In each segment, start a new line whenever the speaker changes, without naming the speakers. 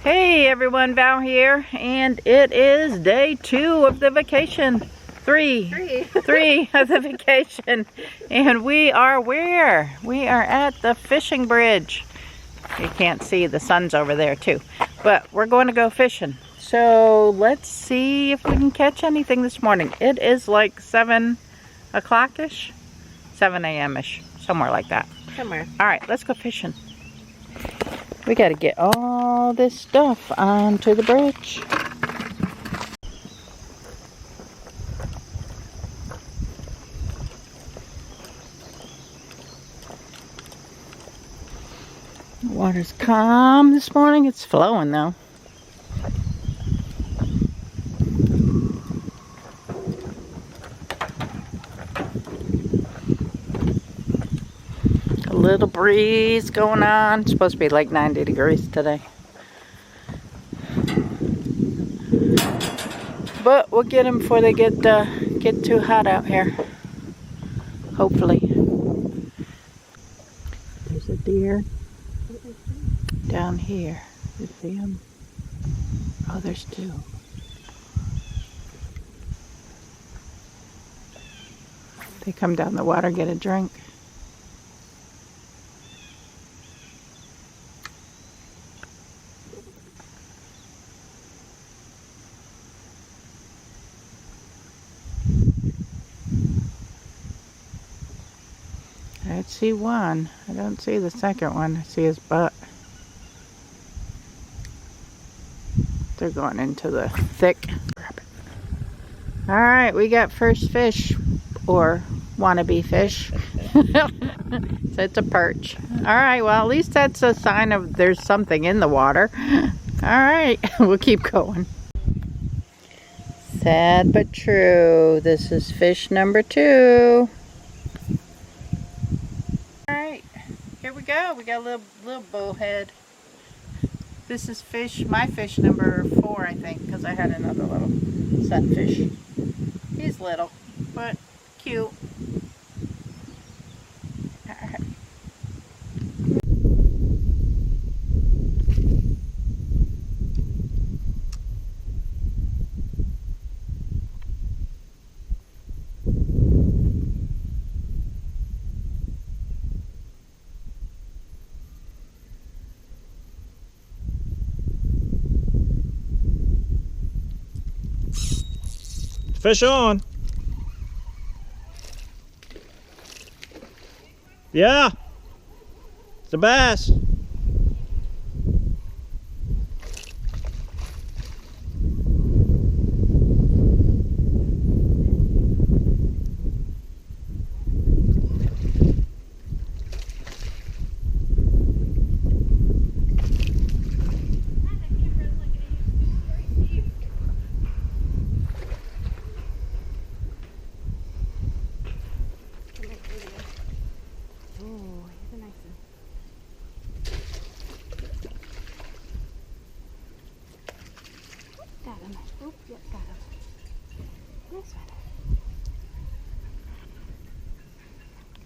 Hey everyone, Val here, and it is day 2 of the vacation. Three of the vacation. And we are where? We are at the fishing bridge. You can't see, the sun's over there too. But we're going to go fishing. So let's see if we can catch anything this morning. It is like 7 o'clock-ish? 7 a.m.-ish, somewhere like that.
Somewhere.
Alright, let's go fishing. We got to get all this stuff onto the bridge. The water's calm this morning. It's flowing though. A little breeze going on. It's supposed to be like 90 degrees today. But we'll get them before they get too hot out here. Hopefully. There's a deer down here. You see them? Oh, there's 2. They come down the water, get a drink. I see one. I don't see the second one. I see his butt. They're going into the thick. Alright, we got first fish, or wannabe fish. So it's a perch. Alright, well at least that's a sign of there's something in the water. Alright, we'll keep going. Sad but true. This is fish number 2. Alright, here we go. We got a little bowhead. This is my fish number 4, I think, because I had another little sunfish. He's little, but cute. Alright.
Fish on. Yeah. It's a bass.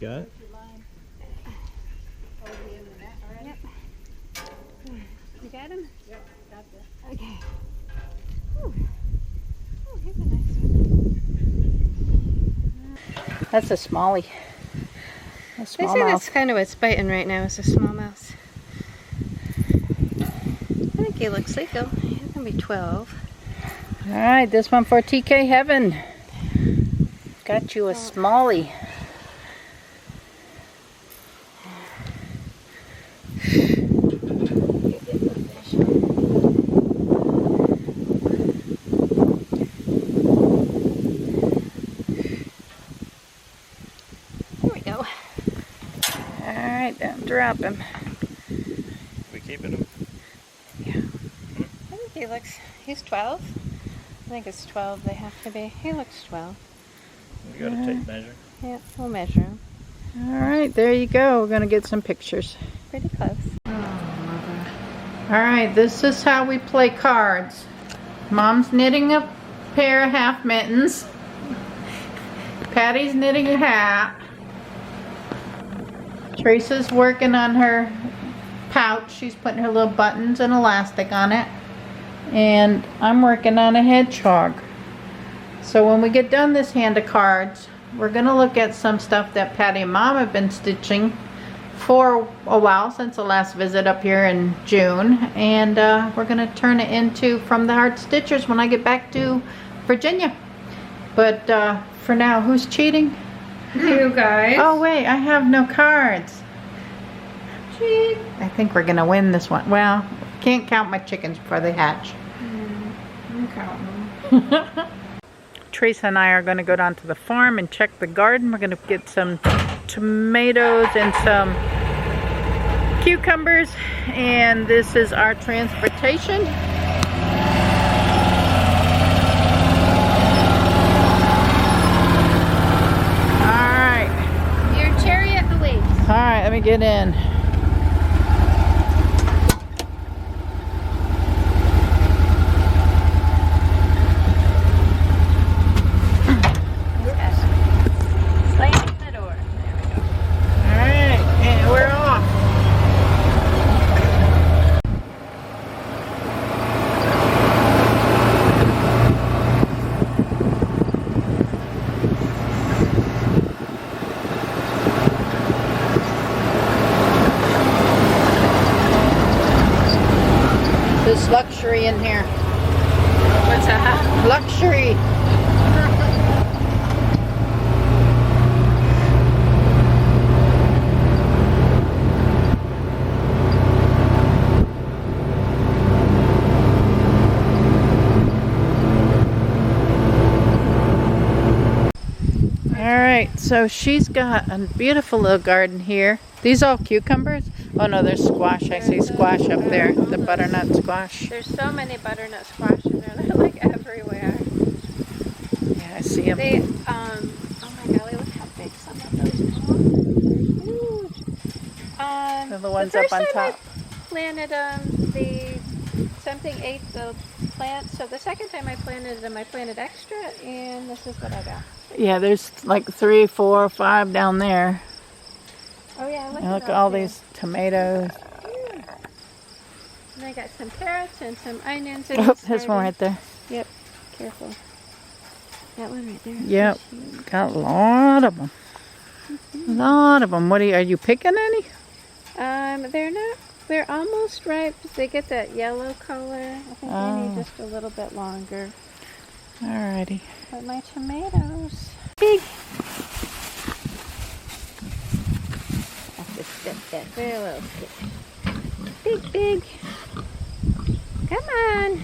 Got it?
Yep. You got him? Yep, got that. Okay. Ooh. Oh, here's a nice one.
That's a smallie. A
I say
smallmouth.
that's kind of what's biting right now is a smallmouth. I think he looks legal. He's going to be 12.
Alright, this one for TK Heaven. Got you a smallie.
Here we go.
Alright, don't drop him.
We keeping him?
Yeah. I think he's 12. I think it's 12 they have to be. He looks 12.
We got a tape measure.
Yeah, we'll measure him.
Alright, there you go. We're going to get some pictures.
Pretty close.
Alright, this is how we play cards. Mom's knitting a pair of half mittens. Patty's knitting a hat. Teresa's working on her pouch. She's putting her little buttons and elastic on it. And I'm working on a hedgehog. So when we get done this hand of cards, we're going to look at some stuff that Patty and Mom have been stitching for a while, since the last visit up here in June. And we're going to turn it into From the Heart Stitchers when I get back to Virginia. But for now, who's cheating?
You guys.
Oh wait, I have no cards.
Cheat.
I think we're gonna win this one. Well, can't count my chickens before they hatch.
I'm counting them.
Teresa and I are gonna go down to the farm and check the garden. We're gonna get some tomatoes and some cucumbers, and this is our transportation. Alright, let me get in.
Slam the door.
Alright, and we're off. There's luxury in here.
What's that?
Luxury. Alright, so she's got a beautiful little garden here. These all cucumbers? Oh no, there's squash. I see squash up there. The butternut squash.
There's so many butternut squash in there. They're like everywhere.
Yeah, I see them.
They, oh my golly, look how big some of those are. Huge.
They're the ones up on top.
I planted something ate the plants. So the second time I planted them, I planted extra, and this is what I got.
Yeah, there's like 3, 4, 5 down there.
Oh yeah,
And look at all these tomatoes.
Yeah. And I got some carrots and some onions. And
Oh, there's one right there.
Yep, careful. That one right there.
Yep, got a lot of them. A lot of them. What are you picking any?
They're not. They're almost ripe. They get that yellow color. I think they need just a little bit longer.
Alrighty.
But my tomatoes, big. Have to step that very little bit. Big. Come on.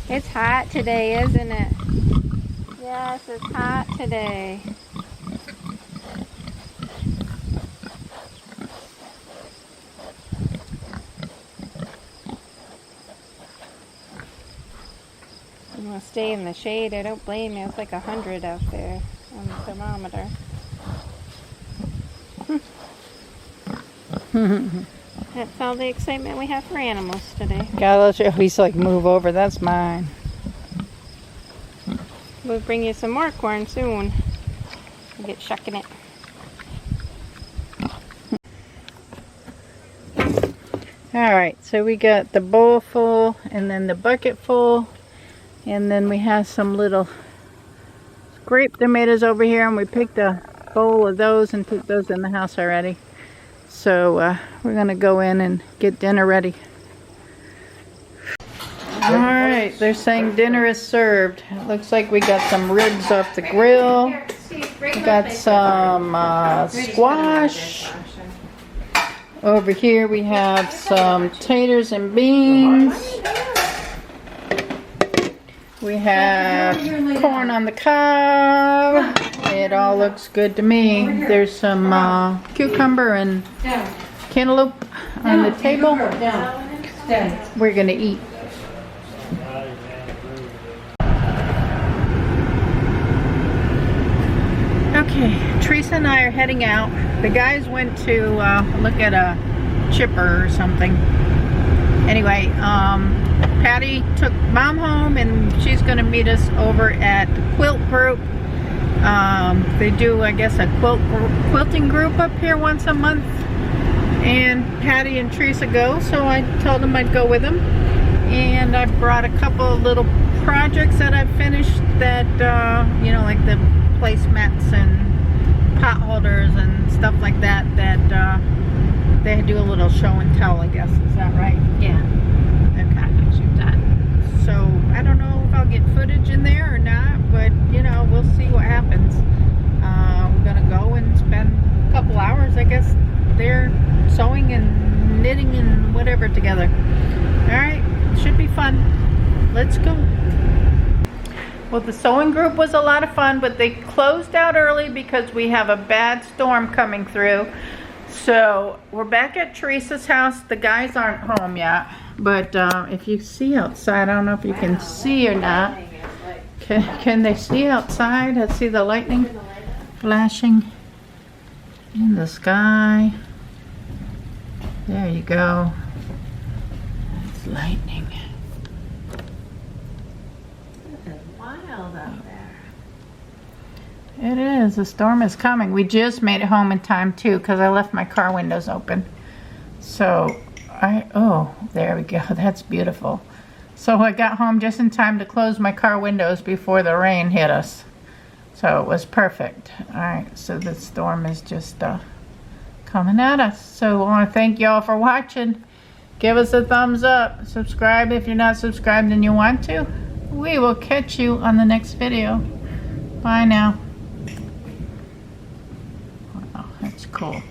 It's hot today, isn't it? Yes, it's hot today. I'm gonna stay in the shade. I don't blame you. It's like 100 out there on the thermometer. That's all the excitement we have for animals today.
Gotta let you, he's like, move over, that's mine.
We'll bring you some more corn soon. We'll get shucking it.
Alright, so we got the bowl full and then the bucket full. And then we have some little grape tomatoes over here, and we picked a bowl of those and took those in the house already. So we're going to go in and get dinner ready. Alright, they're saying dinner is served. It looks like we got some ribs off the grill. We got some squash. Over here we have some taters and beans. We have corn on the cob. It all looks good to me. There's some cucumber and cantaloupe on the table. We're going to eat. Okay, Teresa and I are heading out. The guys went to look at a chipper or something. Anyway, Patty took Mom home, and she's going to meet us over at the quilt group. They do, I guess, a quilting group up here once a month. And Patty and Teresa go, so I told them I'd go with them. And I brought a couple of little projects that I've finished that, you know, like the placemats and pot holders and stuff like that, that they do a little show and tell, I guess. Is that right?
Yeah.
Okay.
Shoot that.
So I don't know if I'll get footage in there or not, but you know, we'll see what happens. We're gonna go and spend a couple hours, I guess, there sewing and knitting and whatever together. All right, should be fun. Let's go. Well, the sewing group was a lot of fun, but they closed out early because we have a bad storm coming through. So we're back at Teresa's house. The guys aren't home yet, but if you see outside, I don't know if you can see or not. Can they see outside? I see the lightning flashing in the sky. There you go. It's lightning.
It's wild out there.
It is. The storm is coming. We just made it home in time too because I left my car windows open. So oh, there we go. That's beautiful. So I got home just in time to close my car windows before the rain hit us. So it was perfect. All right, so the storm is just coming at us. So I want to thank y'all for watching. Give us a thumbs up. Subscribe if you're not subscribed and you want to. We will catch you on the next video. Bye now. Wow, that's cool.